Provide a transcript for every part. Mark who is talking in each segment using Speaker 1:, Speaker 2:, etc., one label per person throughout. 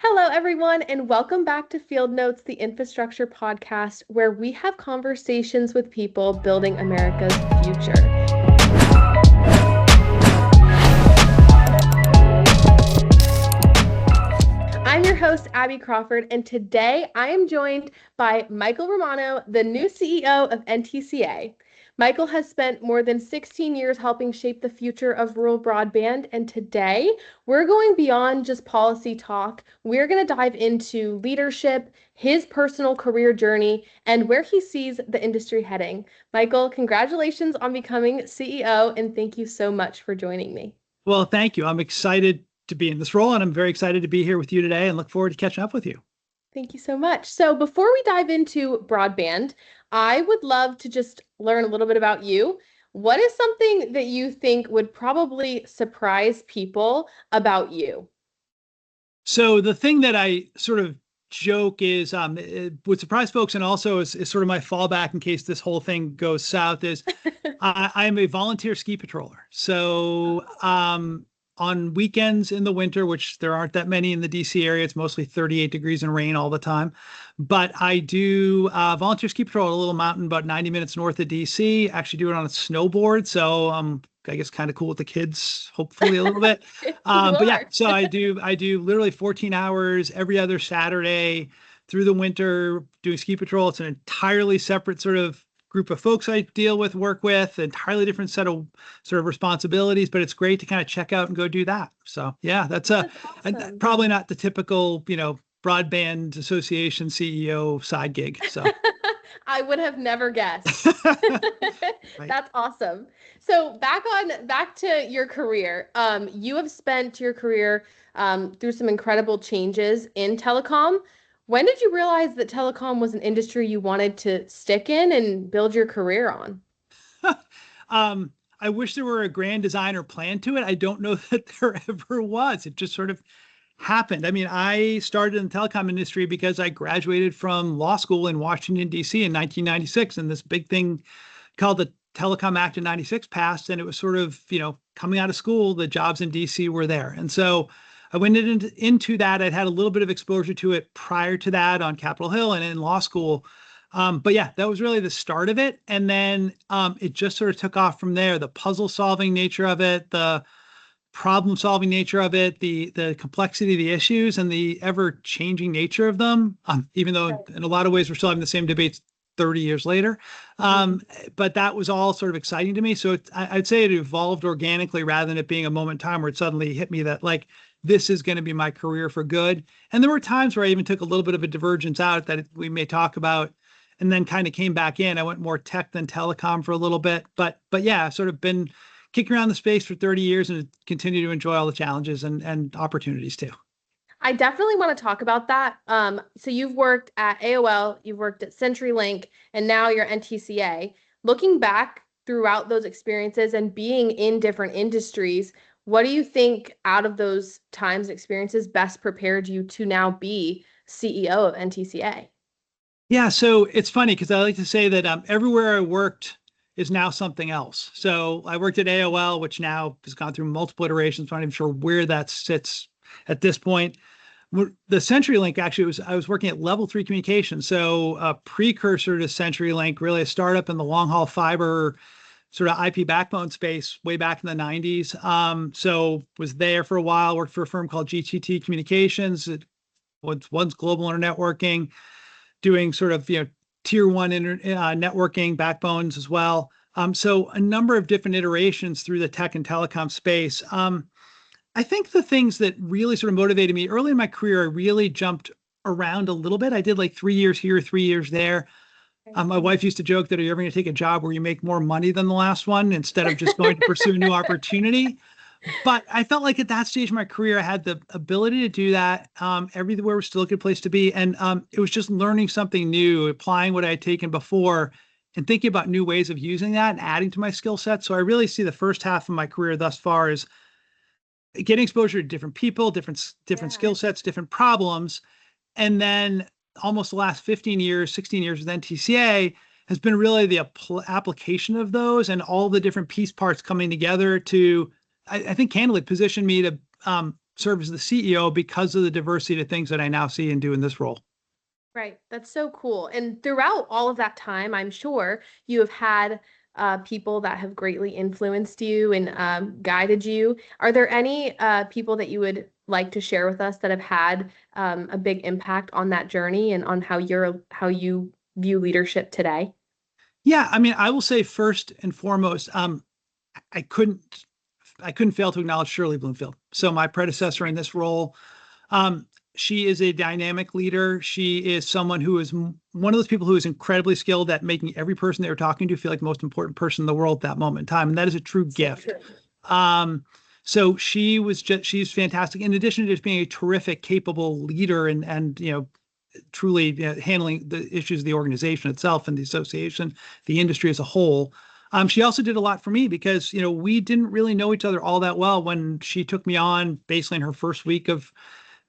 Speaker 1: Hello, everyone, and welcome back to Field Notes, the infrastructure podcast, where we have conversations with people building America's future. I'm your host, Abby Crawford, and today I am joined by Michael Romano, the new CEO of NTCA. Michael has spent more than 16 years helping shape the future of rural broadband, and today we're going beyond just policy talk. We're going to dive into leadership, his personal career journey, and where he sees the industry heading. Michael, congratulations on becoming CEO, and thank you so much for joining me.
Speaker 2: Well, thank you. I'm excited to be in this role, and I'm very excited to be here with you today and look forward to catching up with you.
Speaker 1: Thank you so much. So before we dive into broadband, I would love to just learn a little bit about you. What is something that you think would probably surprise people about you?
Speaker 2: So the thing that I sort of joke is it would surprise folks, and also is sort of my fallback in case this whole thing goes south, is I am a volunteer ski patroller. So on weekends in the winter, which there aren't that many in the DC area, it's mostly 38 degrees and rain all the time. But I do volunteer ski patrol at a little mountain about 90 minutes north of DC. Actually do it on a snowboard. So I guess kind of cool with the kids, hopefully a little bit. But yeah, so I do literally 14 hours every other Saturday through the winter doing ski patrol. It's an entirely separate sort of group of folks I work with, entirely different set of sort of responsibilities, but it's great to kind of check out and go do that. So yeah, that's awesome. Probably not the typical, broadband association CEO side gig. So
Speaker 1: I would have never guessed. Right. That's awesome. So back to your career. You have spent your career through some incredible changes in telecom. When did you realize that telecom was an industry you wanted to stick in and build your career on?
Speaker 2: I wish there were a grand design or plan to it. I don't know that there ever was. It just sort of happened. I mean, I started in the telecom industry because I graduated from law school in Washington, D.C. in 1996, and this big thing called the Telecom Act of 96 passed, and it was sort of, coming out of school, the jobs in D.C. were there. And so I went into that. I'd had a little bit of exposure to it prior to that on Capitol Hill and in law school. But yeah, that was really the start of it. And then it just sort of took off from there. The puzzle solving nature of it, the problem solving nature of it, the complexity of the issues, and the ever changing nature of them, even though in a lot of ways we're still having the same debates 30 years later. But that was all sort of exciting to me. So I'd say it evolved organically rather than it being a moment in time where it suddenly hit me that this is going to be my career for good. And there were times where I even took a little bit of a divergence out that we may talk about, and then kind of came back in. I went more tech than telecom for a little bit, but yeah, I've sort of been kicking around the space for 30 years and continue to enjoy all the challenges and opportunities too.
Speaker 1: I definitely want to talk about that. So you've worked at AOL, you've worked at CenturyLink, and now you're NTCA. Looking back throughout those experiences and being in different industries, what do you think out of those times experiences best prepared you to now be CEO of NTCA?
Speaker 2: Yeah, so it's funny because I like to say that everywhere I worked is now something else. So I worked at AOL, which now has gone through multiple iterations. I'm not even sure where that sits at this point. The CenturyLink, actually, I was working at Level 3 Communications, so a precursor to CenturyLink, really a startup in the long haul fiber sort of IP backbone space way back in the 90s. So was there for a while, worked for a firm called GTT Communications. It was once global internetworking, doing sort of, tier one networking backbones as well. So a number of different iterations through the tech and telecom space. I think the things that really sort of motivated me early in my career, I really jumped around a little bit. I did 3 years here, 3 years there. My wife used to joke that, are you ever going to take a job where you make more money than the last one instead of just going to pursue a new opportunity? But I felt like at that stage of my career, I had the ability to do that. Everywhere was still a good place to be. And it was just learning something new, applying what I had taken before and thinking about new ways of using that and adding to my skill set. So I really see the first half of my career thus far as getting exposure to different people, different skill sets, different problems. And then almost the last 15 years, 16 years with NTCA has been really the application of those and all the different piece parts coming together to, I think, candidly position me to serve as the CEO because of the diversity of things that I now see and do in this role.
Speaker 1: Right. That's so cool. And throughout all of that time, I'm sure you have had people that have greatly influenced you and guided you. Are there any people that you would like to share with us that have had a big impact on that journey and on how you view leadership today?
Speaker 2: Yeah, I mean, I will say first and foremost, I couldn't I couldn't fail to acknowledge Shirley Bloomfield. So my predecessor in this role, um, she is a dynamic leader. She is someone who is one of those people who is incredibly skilled at making every person they were talking to feel like the most important person in the world at that moment in time, and that is a true gift. Um, so she's fantastic. In addition to just being a terrific, capable leader and truly handling the issues of the organization itself and the association, the industry as a whole. She also did a lot for me because, we didn't really know each other all that well when she took me on basically in her first week of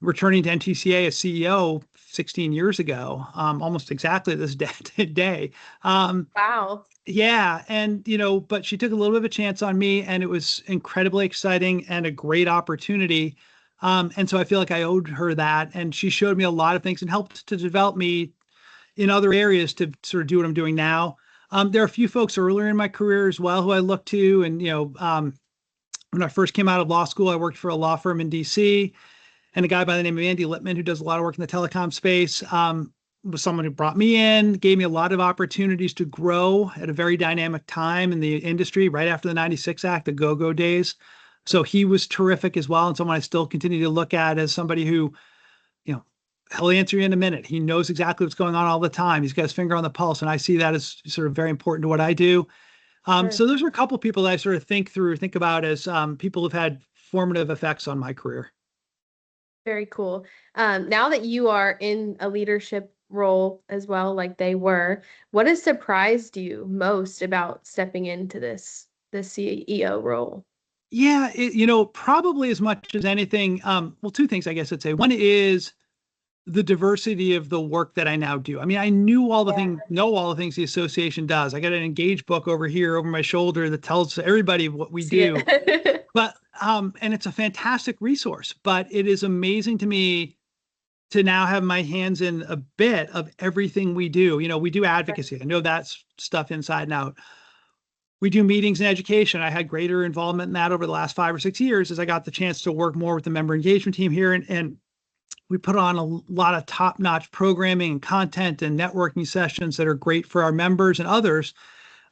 Speaker 2: returning to NTCA as CEO 16 years ago, almost exactly this day.
Speaker 1: Wow.
Speaker 2: Yeah. And, but she took a little bit of a chance on me and it was incredibly exciting and a great opportunity. And so I feel like I owed her that. And she showed me a lot of things and helped to develop me in other areas to sort of do what I'm doing now. There are a few folks earlier in my career as well who I look to. And, when I first came out of law school, I worked for a law firm in DC, and a guy by the name of Andy Lippman, who does a lot of work in the telecom space, was someone who brought me in, gave me a lot of opportunities to grow at a very dynamic time in the industry right after the 96 Act, the go-go days. So he was terrific as well, and someone I still continue to look at as somebody who, he'll answer you in a minute. He knows exactly what's going on all the time. He's got his finger on the pulse, and I see that as sort of very important to what I do.
Speaker 1: Sure.
Speaker 2: So those are a couple of people that I sort of think about as people who've had formative effects on my career.
Speaker 1: Very cool. Now that you are in a leadership role as well, like they were, what has surprised you most about stepping into the CEO role?
Speaker 2: Yeah, probably as much as anything. Well, two things I guess I'd say. One is the diversity of the work that I now do. I mean, I know all the things the association does. I got an Engage book over here over my shoulder that tells everybody what we do. But and it's a fantastic resource, but it is amazing to me to now have my hands in a bit of everything we do. We do advocacy. I know that's stuff inside and out. We do meetings and education. I had greater involvement in that over the last 5 or 6 years as I got the chance to work more with the member engagement team here. And we put on a lot of top-notch programming and content and networking sessions that are great for our members and others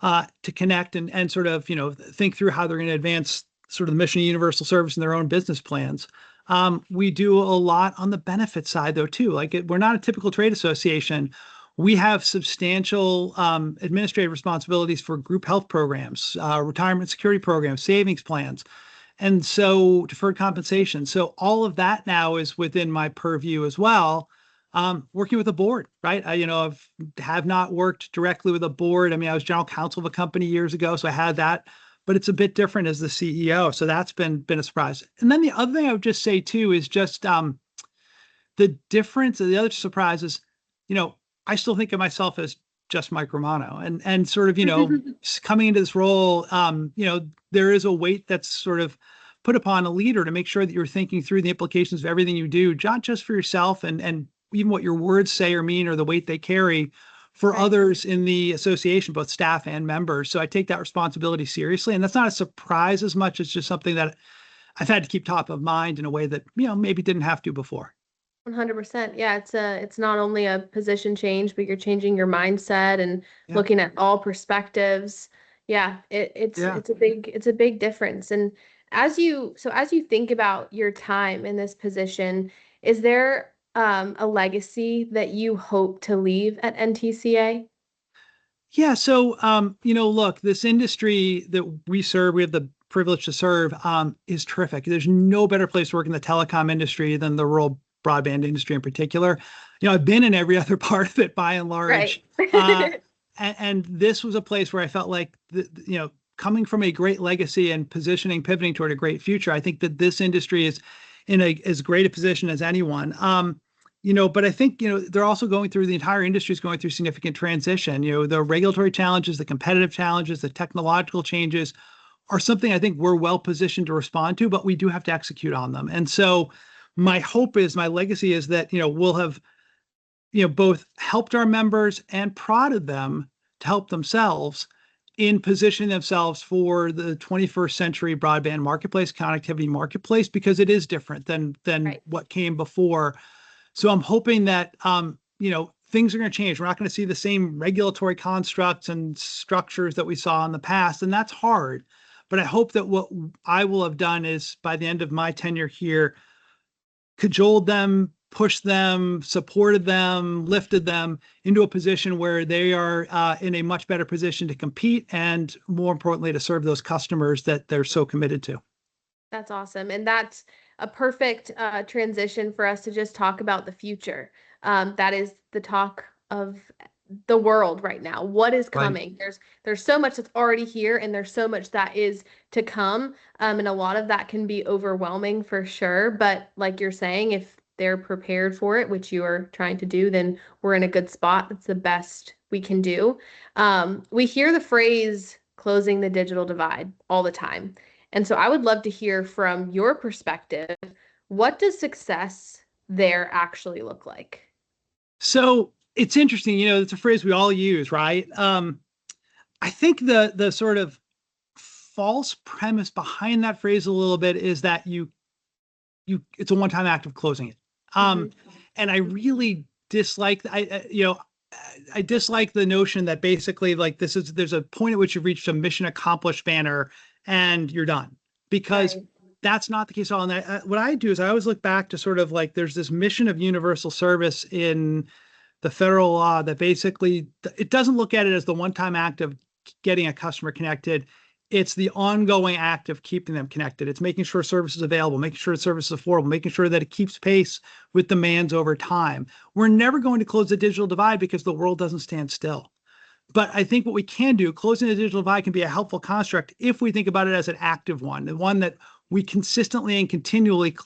Speaker 2: to connect and sort of, think through how they're going to advance sort of the mission of universal service in their own business plans. We do a lot on the benefit side, though, too. Like we're not a typical trade association. We have substantial administrative responsibilities for group health programs, retirement security programs, savings plans, and so deferred compensation. So all of that now is within my purview as well. Working with a board, right? Have not worked directly with a board. I mean, I was general counsel of a company years ago, so I had that, but it's a bit different as the CEO. So that's been a surprise. And then the other thing I would just say too is just the difference. The other surprise is, I still think of myself as just Mike Romano, and sort of, coming into this role, there is a weight that's sort of put upon a leader to make sure that you're thinking through the implications of everything you do, not just for yourself and even what your words say or mean or the weight they carry for others in the association, both staff and members. So I take that responsibility seriously, and that's not a surprise as much as just something that I've had to keep top of mind in a way that, maybe didn't have to before.
Speaker 1: 100%. Yeah, it's not only a position change, but you're changing your mindset and looking at all perspectives. Yeah, it's a big difference. And as you think about your time in this position, is there a legacy that you hope to leave at NTCA?
Speaker 2: Yeah. So, look, this industry that we serve, we have the privilege to serve, is terrific. There's no better place to work in the telecom industry than the rural broadband industry in particular. I've been in every other part of it by and large.
Speaker 1: Right.
Speaker 2: And this was a place where I felt like, coming from a great legacy and pivoting toward a great future, I think that this industry is in as great a position as anyone. But I think, they're also the entire industry is going through significant transition. The regulatory challenges, the competitive challenges, the technological changes, are something I think we're well positioned to respond to, but we do have to execute on them. And so my hope is, my legacy is that, we'll have, both helped our members and prodded them to help themselves in positioning themselves for the 21st century broadband marketplace, connectivity marketplace, because it is different than
Speaker 1: Right.
Speaker 2: what came before. So I'm hoping that, things are going to change. We're not going to see the same regulatory constructs and structures that we saw in the past, and that's hard. But I hope that what I will have done is, by the end of my tenure here, cajoled them, pushed them, supported them, lifted them into a position where they are in a much better position to compete and, more importantly, to serve those customers that they're so committed to.
Speaker 1: That's awesome. And that's a perfect transition for us to just talk about the future. That is the talk of the world right now. What is
Speaker 2: Right.
Speaker 1: coming? There's so much that's already here, and there's so much that is to come. And a lot of that can be overwhelming for sure. But like you're saying, if they're prepared for it, which you are trying to do, then we're in a good spot. That's the best we can do. We hear the phrase closing the digital divide all the time. And so I would love to hear from your perspective, what does success there actually look like?
Speaker 2: So it's interesting, it's a phrase we all use, right? I think the sort of false premise behind that phrase a little bit is that it's a one-time act of closing it. And I really dislike, I dislike the notion that basically, like, there's a point at which you've reached a mission accomplished banner and you're done, because
Speaker 1: Right.
Speaker 2: that's not the case at all. And what I do is I always look back to sort of like, there's this mission of universal service in the federal law that basically, it doesn't look at it as the one-time act of getting a customer connected. It's the ongoing act of keeping them connected. It's making sure service is available, making sure the service is affordable, making sure that it keeps pace with demands over time. We're never going to close the digital divide because the world doesn't stand still. But I think what we can do, closing the digital divide, can be a helpful construct if we think about it as an active one, the one that we consistently and continually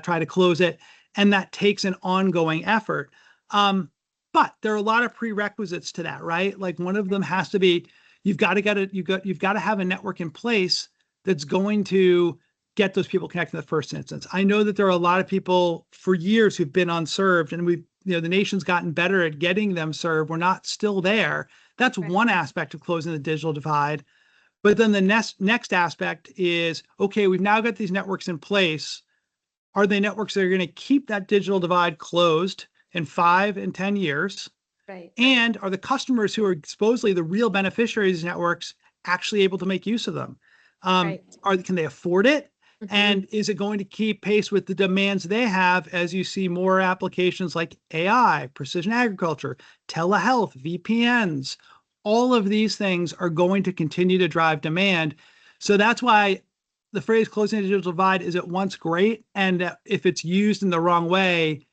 Speaker 2: try to close it, and that takes an ongoing effort. But there are a lot of prerequisites to that, right? Like, one of them has to be, you've got to have a network in place that's going to get those people connected in the first instance. I know that there are a lot of people for years who've been unserved, and the nation's gotten better at getting them served. We're not still there. That's
Speaker 1: Right.
Speaker 2: one aspect of closing the digital divide. But then the next aspect is, okay, we've now got these networks in place. Are they networks that are going to keep that digital divide closed in 5 and 10 years?
Speaker 1: Right.
Speaker 2: And are the customers who are supposedly the real beneficiaries of these networks actually able to make use of them?
Speaker 1: Right.
Speaker 2: Can they afford it?
Speaker 1: Mhm.
Speaker 2: And is it going to keep pace with the demands they have as you see more applications like AI, precision agriculture, telehealth, VPNs? All of these things are going to continue to drive demand. So that's why the phrase closing the digital divide is at once great, and if it's used in the wrong way,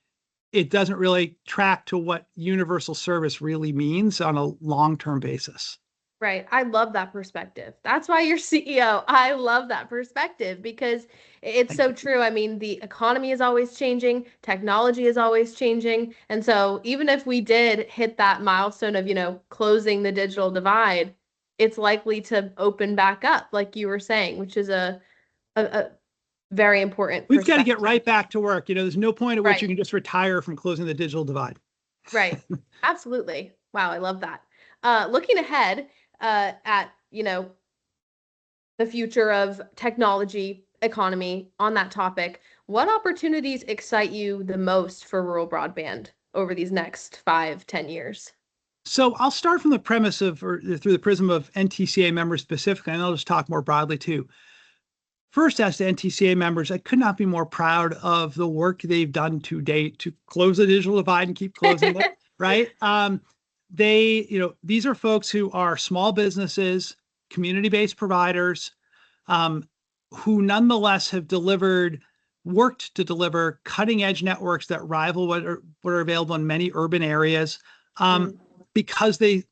Speaker 2: it doesn't really track to what universal service really means on a long-term basis.
Speaker 1: Right. I love that perspective. That's why you're CEO. I love that perspective because it's
Speaker 2: Thank
Speaker 1: so
Speaker 2: you.
Speaker 1: true. I mean, the economy is always changing, technology is always changing. And so even if we did hit that milestone of, closing the digital divide, it's likely to open back up, like you were saying, which is a very important
Speaker 2: We've got to get
Speaker 1: perspective.
Speaker 2: right back to work. There's no point at which you
Speaker 1: Right.
Speaker 2: can just retire from closing the digital divide.
Speaker 1: Right. Absolutely. Wow, I love that. Looking ahead at, the future of technology, economy on that topic, what opportunities excite you the most for rural broadband over these next 5, 10 years?
Speaker 2: So I'll start from the premise of, or through the prism of NTCA members specifically, and I'll just talk more broadly too. First, as to NTCA members, I could not be more proud of the work they've done to date to close the digital divide and keep closing it, right? These are folks who are small businesses, community-based providers, who nonetheless have worked to deliver cutting-edge networks that rival what are available in many urban areas,
Speaker 1: Mm,
Speaker 2: because they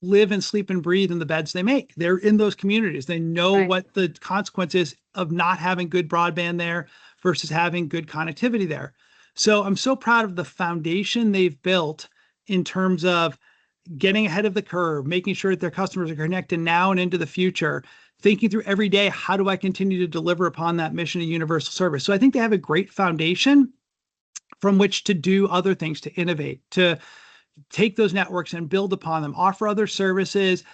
Speaker 2: live and sleep and breathe in the beds they make. They're in those communities. They know
Speaker 1: right.
Speaker 2: what the consequence is of not having good broadband there versus having good connectivity there. So I'm so proud of the foundation they've built in terms of getting ahead of the curve, making sure that their customers are connected now and into the future, thinking through every day, how do I continue to deliver upon that mission of universal service? So I think they have a great foundation from which to do other things, to innovate, to take those networks and build upon them, offer other services,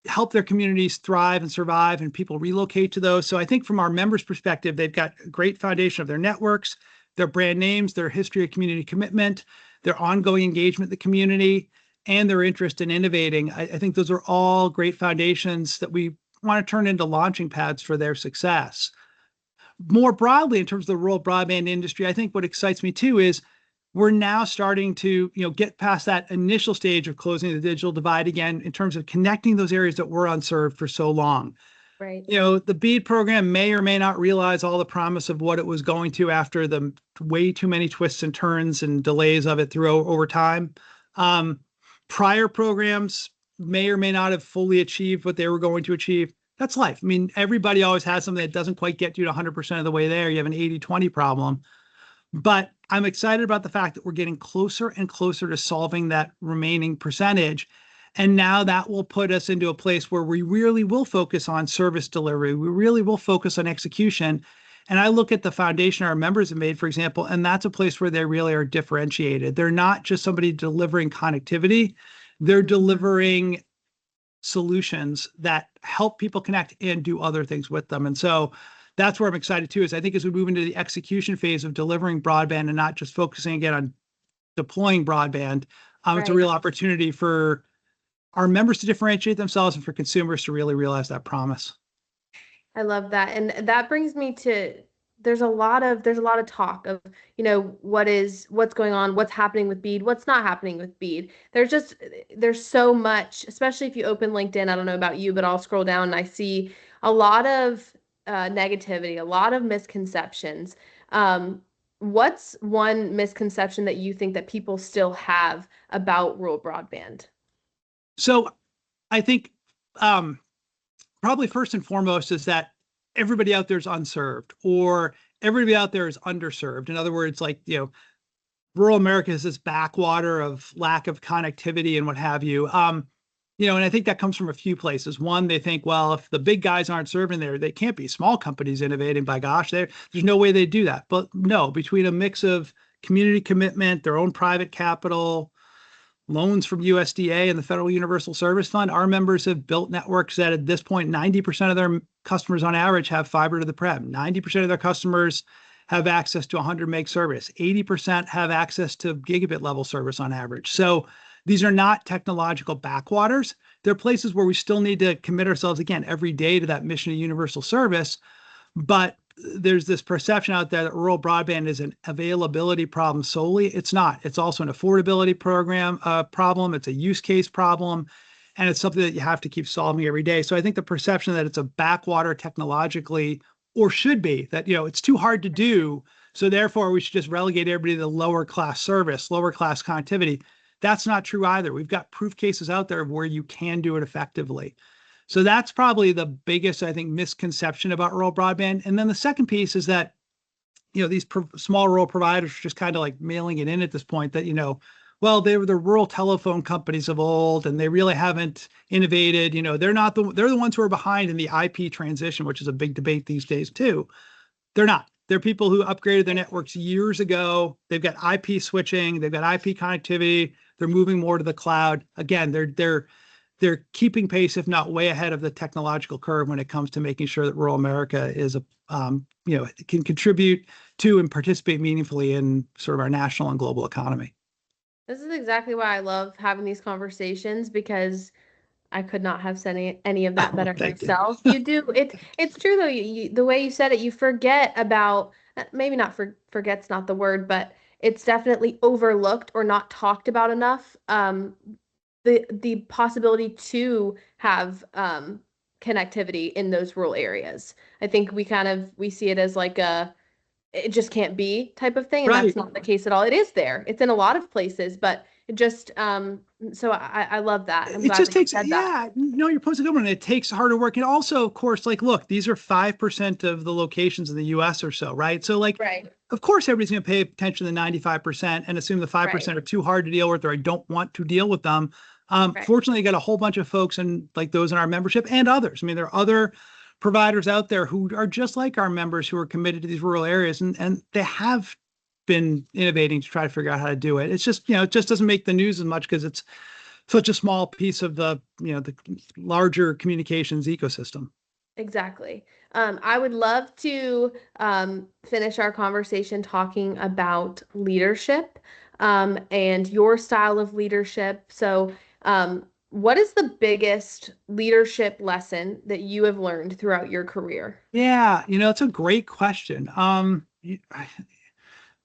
Speaker 2: help their communities thrive and survive, and people relocate to those. So I think from our members' perspective, they've got a great foundation of their networks, their brand names, their history of community commitment, their ongoing engagement in the community, and their interest in innovating. I think those are all great foundations that we want to turn into launching pads for their success. More broadly, in terms of the rural broadband industry, I think what excites me too is we're now starting to, get past that initial stage of closing the digital divide again in terms of connecting those areas that were unserved for so long.
Speaker 1: Right.
Speaker 2: The BEAD program may or may not realize all the promise of what it was going to after the way too many twists and turns and delays of it through over time. Prior programs may or may not have fully achieved what they were going to achieve. That's life. I mean, everybody always has something that doesn't quite get you to 100% of the way there. You have an 80-20 problem. But I'm excited about the fact that we're getting closer and closer to solving that remaining percentage. And now that will put us into a place where we really will focus on service delivery. We really will focus on execution. And I look at the foundation our members have made, for example, and that's a place where they really are differentiated. They're not just somebody delivering connectivity. They're delivering solutions that help people connect and do other things with them. And so that's where I'm excited too, is I think as we move into the execution phase of delivering broadband and not just focusing again on deploying broadband, it's a real opportunity for our members to differentiate themselves and for consumers to really realize that promise.
Speaker 1: I love that. And that brings me to, there's a lot of talk of, what's going on, what's happening with BEAD, what's not happening with BEAD. There's so much, especially if you open LinkedIn. I don't know about you, but I'll scroll down and I see a lot of negativity, a lot of misconceptions. What's one misconception that you think that people still have about rural broadband?
Speaker 2: So I think probably first and foremost is that everybody out there is unserved, or everybody out there is underserved. In other words, rural America is this backwater of lack of connectivity and what have you. And I think that comes from a few places. One, they think, well, if the big guys aren't serving there, they can't be small companies innovating. By gosh, there's no way they do that. But no, between a mix of community commitment, their own private capital, loans from USDA and the Federal Universal Service Fund, our members have built networks that at this point, 90% of their customers on average have fiber to the prem. 90% of their customers have access to 100 meg service. 80% have access to gigabit level service on average. So these are not technological backwaters. They're places where we still need to commit ourselves again every day to that mission of universal service. But there's this perception out there that rural broadband is an availability problem solely. It's not. It's also an affordability problem. It's a use case problem. And it's something that you have to keep solving every day. So I think the perception that it's a backwater technologically, or should be, that, it's too hard to do, so therefore we should just relegate everybody to lower class service, lower class connectivity. That's not true either. We've got proof cases out there of where you can do it effectively. So that's probably the biggest, I think, misconception about rural broadband. And then the second piece is that, these small rural providers are just kind of like mailing it in at this point that, well, they were the rural telephone companies of old and they really haven't innovated. They're the ones who are behind in the IP transition, which is a big debate these days too. They're not. They're people who upgraded their networks years ago. They've got IP switching, they've got IP connectivity. They're moving more to the cloud. Again, they're keeping pace, if not way ahead of the technological curve when it comes to making sure that rural America is can contribute to and participate meaningfully in sort of our national and global economy.
Speaker 1: This is exactly why I love having these conversations, because I could not have said any of that better myself. You do it. It's true though. The way you said it, you forget about, maybe not forget's not the word, but it's definitely overlooked or not talked about enough. The possibility to have connectivity in those rural areas. I think we see it as like it just can't be type of thing. And that's not the case at all. It is there. It's in a lot of places, but it just, so I love that. I'm glad that you said that.
Speaker 2: No, you're posting good one. It takes harder work. And also, of course, look, these are 5% of the locations in the US or so, right? So of course, everybody's going to pay attention to the 95% and assume the 5% are too hard to deal with, or I don't want to deal with them.
Speaker 1: Right.
Speaker 2: Fortunately, you got a whole bunch of folks and like those in our membership and others. I mean, there are other providers out there who are just like our members who are committed to these rural areas, and they have been innovating to try to figure out how to do it. It's just, it just doesn't make the news as much because it's such a small piece of the larger communications ecosystem.
Speaker 1: Exactly. I would love to finish our conversation talking about leadership and your style of leadership. So, what is the biggest leadership lesson that you have learned throughout your career?
Speaker 2: Yeah, it's a great question.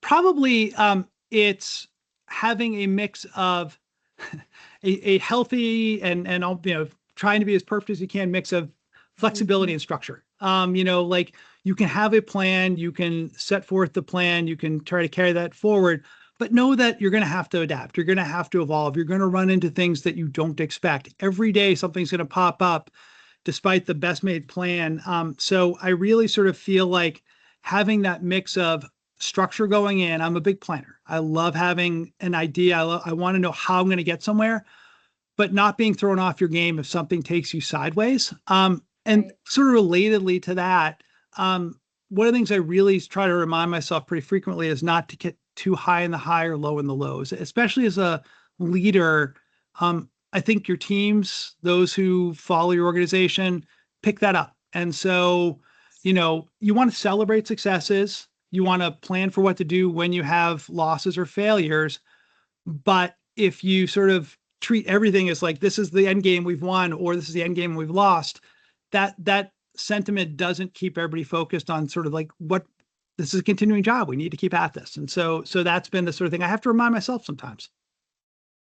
Speaker 2: Probably it's having a mix of a healthy and all, trying to be as perfect as you can mix of flexibility and structure. Like you can have a plan, you can set forth the plan, you can try to carry that forward, but know that you're going to have to adapt. You're going to have to evolve. You're going to run into things that you don't expect. Every day, something's going to pop up despite the best made plan. So I really sort of feel like having that mix of structure going in. I'm a big planner. I love having an idea. I want to know how I'm going to get somewhere, but not being thrown off your game if something takes you sideways. And
Speaker 1: Right.
Speaker 2: sort of relatedly to that, one of the things I really try to remind myself pretty frequently is not to get too high in the high or low in the lows, especially as a leader. I think your teams, those who follow your organization, pick that up. And so, you want to celebrate successes. You want to plan for what to do when you have losses or failures. But if you sort of treat everything as like this is the end game we've won or this is the end game we've lost, that sentiment doesn't keep everybody focused on sort of like what this is a continuing job. We need to keep at this. And so that's been the sort of thing I have to remind myself sometimes.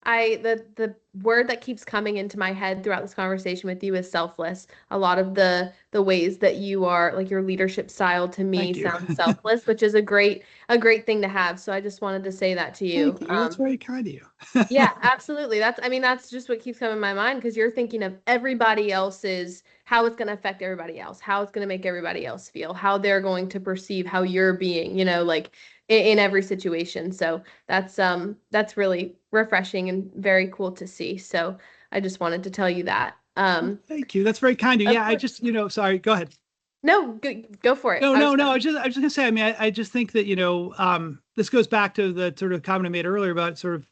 Speaker 1: The word that keeps coming into my head throughout this conversation with you is selfless. A lot of the ways that you are, like your leadership style to me
Speaker 2: Thank you.
Speaker 1: sounds selfless, which is a great thing to have. So I just wanted to say that to you.
Speaker 2: Thank you. That's very kind of you.
Speaker 1: Yeah, absolutely. I mean, that's just what keeps coming in my mind because you're thinking of everybody else's, how it's going to affect everybody else, how it's going to make everybody else feel, how they're going to perceive how you're being, like in every situation. So that's really refreshing and very cool to see. So I just wanted to tell you that.
Speaker 2: Well, thank you. That's very kind of you.
Speaker 1: Of
Speaker 2: Yeah, I
Speaker 1: course.
Speaker 2: just, sorry, go ahead.
Speaker 1: No, go for it.
Speaker 2: No,
Speaker 1: I was
Speaker 2: no, no. I was just gonna say, I mean, I just think that, this goes back to the sort of comment I made earlier about sort of,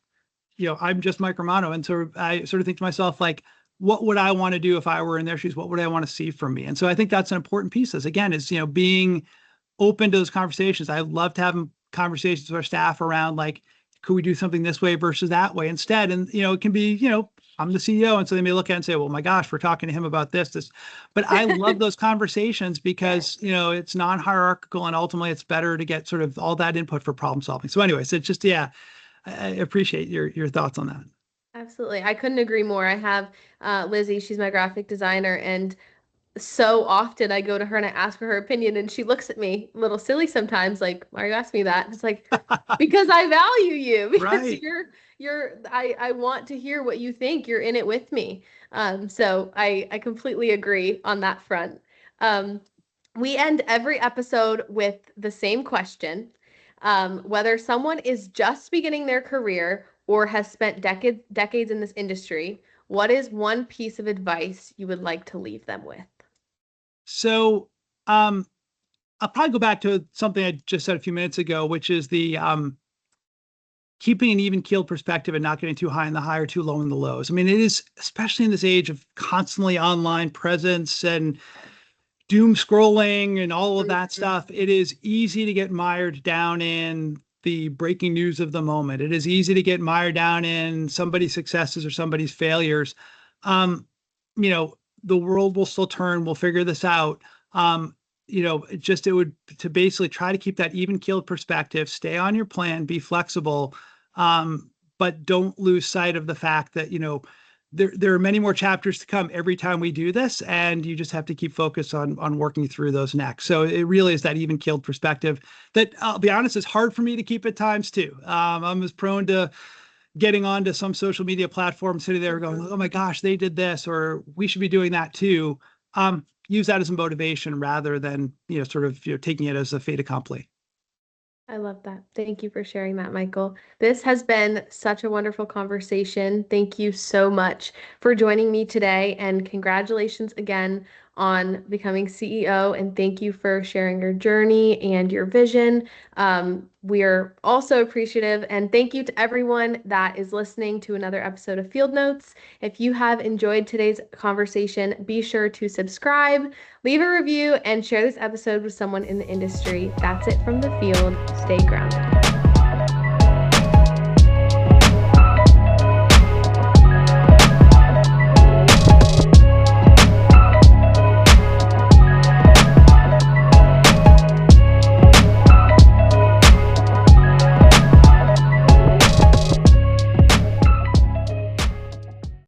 Speaker 2: I'm just Mike Romano. And so I sort of think to myself, like, what would I want to do if I were in their shoes? What would I want to see from me? And so I think that's an important piece. Is again, is, being open to those conversations. I love to have conversations with our staff around like, could we do something this way versus that way instead? And, it can be, I'm the CEO. And so they may look at it and say, well, my gosh, we're talking to him about this. But I love those conversations
Speaker 1: Yeah.
Speaker 2: because, it's non-hierarchical and ultimately it's better to get sort of all that input for problem solving. So anyways, it's just, yeah, I appreciate your thoughts on that.
Speaker 1: Absolutely. I couldn't agree more. I have Lizzie, she's my graphic designer, and so often I go to her and I ask her her opinion, and she looks at me a little silly sometimes, like, why are you asking me that? It's like, because I value you, because
Speaker 2: Right.
Speaker 1: I want to hear what you think. You're in it with me. So I completely agree on that front. Um, we end every episode with the same question. Whether someone is just beginning their career or has spent decades in this industry, what is one piece of advice you would like to leave them with?
Speaker 2: So I'll probably go back to something I just said a few minutes ago, which is the keeping an even keeled perspective and not getting too high in the high or too low in the lows. I mean, it is, especially in this age of constantly online presence and doom scrolling and all of that
Speaker 1: Mhm.
Speaker 2: stuff, it is easy to get mired down in the breaking news of the moment. It is easy to get mired down in somebody's successes or somebody's failures. Um, the world will still turn. We'll figure this out. It would to basically try to keep that even keeled perspective, stay on your plan, be flexible, but don't lose sight of the fact that, there are many more chapters to come every time we do this, and you just have to keep focused on working through those next. So it really is that even keeled perspective that, I'll be honest, is hard for me to keep at times too. I'm as prone to getting onto some social media platform, sitting there going, oh my gosh, they did this, or we should be doing that too. Use that as a motivation rather than, sort of, taking it as a fait accompli.
Speaker 1: I love that. Thank you for sharing that, Michael. This has been such a wonderful conversation. Thank you so much for joining me today, and congratulations again on becoming CEO. And thank you for sharing your journey and your vision. We are also appreciative, and thank you to everyone that is listening to another episode of Field Notes. If you have enjoyed today's conversation, be sure to subscribe, leave a review, and share this episode with someone in the industry. That's it from the field. Stay grounded.